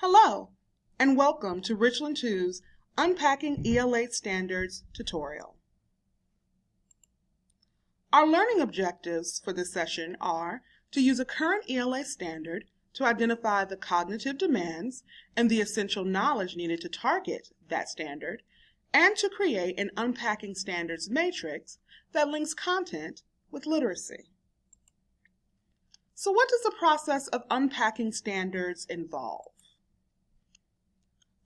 Hello, and welcome to Richland 2's Unpacking ELA Standards tutorial. Our learning objectives for this session are to use a current ELA standard to identify the cognitive demands and the essential knowledge needed to target that standard, and to create an Unpacking Standards matrix that links content with literacy. So what does the process of unpacking standards involve?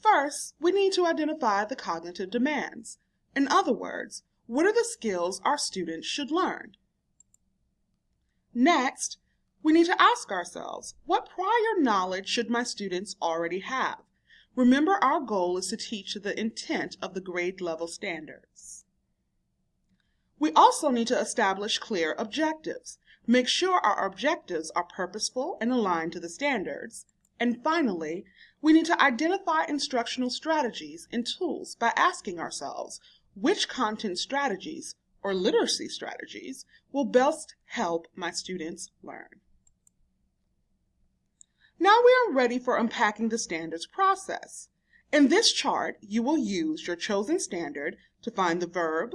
First, we need to identify the cognitive demands. In other words, what are the skills our students should learn? Next, we need to ask ourselves, what prior knowledge should my students already have? Remember, our goal is to teach the intent of the grade level standards. We also need to establish clear objectives. Make sure our objectives are purposeful and aligned to the standards. And finally, we need to identify instructional strategies and tools by asking ourselves which content strategies or literacy strategies will best help my students learn. Now we are ready for unpacking the standards process. In this chart, you will use your chosen standard to find the verb,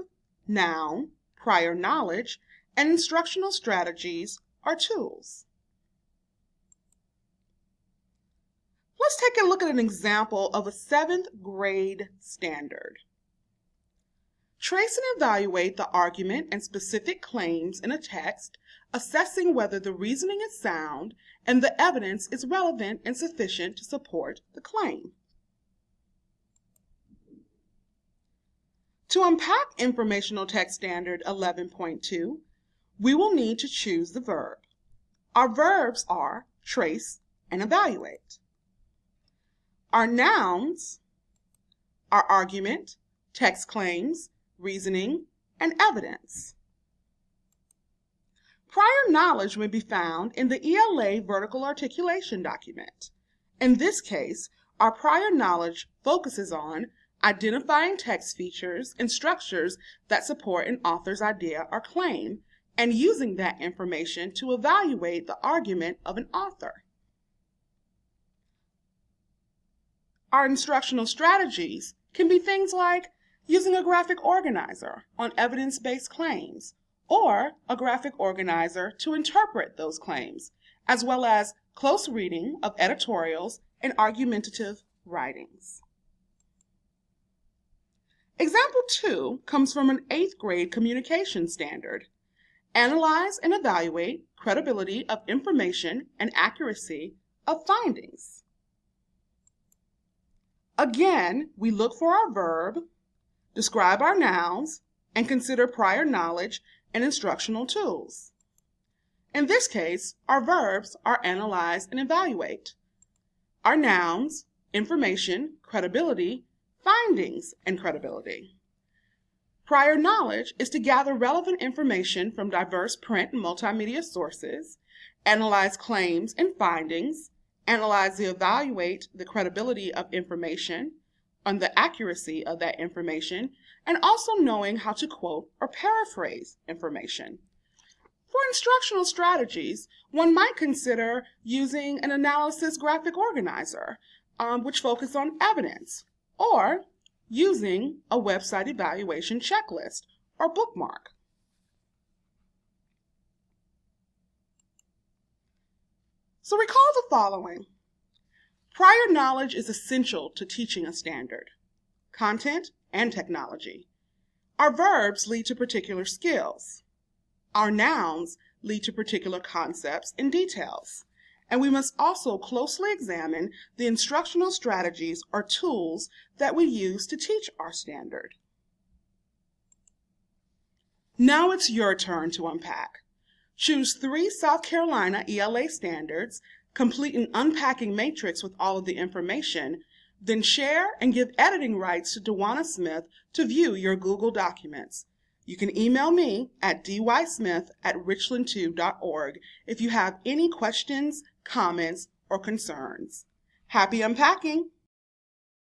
noun, prior knowledge, and instructional strategies or tools. Let's take a look at an example of a 7th grade standard. Trace and evaluate the argument and specific claims in a text, assessing whether the reasoning is sound and the evidence is relevant and sufficient to support the claim. To unpack Informational Text Standard 11.2, we will need to choose the verb. Our verbs are trace and evaluate. Our nouns are argument, text claims, reasoning, and evidence. Prior knowledge may be found in the ELA vertical articulation document. In this case, our prior knowledge focuses on identifying text features and structures that support an author's idea or claim, and using that information to evaluate the argument of an author. Our instructional strategies can be things like using a graphic organizer on evidence-based claims, or a graphic organizer to interpret those claims, as well as close reading of editorials and argumentative writings. Example 2 comes from an 8th grade communication standard. Analyze and evaluate credibility of information and accuracy of findings. Again, we look for our verb, describe our nouns, and consider prior knowledge and instructional tools. In this case, our verbs are analyze and evaluate. Our nouns, information, credibility, findings, and credibility. Prior knowledge is to gather relevant information from diverse print and multimedia sources, analyze claims and findings, analyze and evaluate the credibility of information, on the accuracy of that information, and also knowing how to quote or paraphrase information. For instructional strategies, one might consider using an analysis graphic organizer, which focuses on evidence, or using a website evaluation checklist or bookmark. So recall the following. Prior knowledge is essential to teaching a standard, content, and technology. Our verbs lead to particular skills. Our nouns lead to particular concepts and details. And we must also closely examine the instructional strategies or tools that we use to teach our standard. Now it's your turn to unpack. Choose 3 South Carolina ELA standards, complete an unpacking matrix with all of the information, then share and give editing rights to Dewana Smith to view your Google documents. You can email me at dysmith@richland2.org if you have any questions, comments, or concerns. Happy unpacking!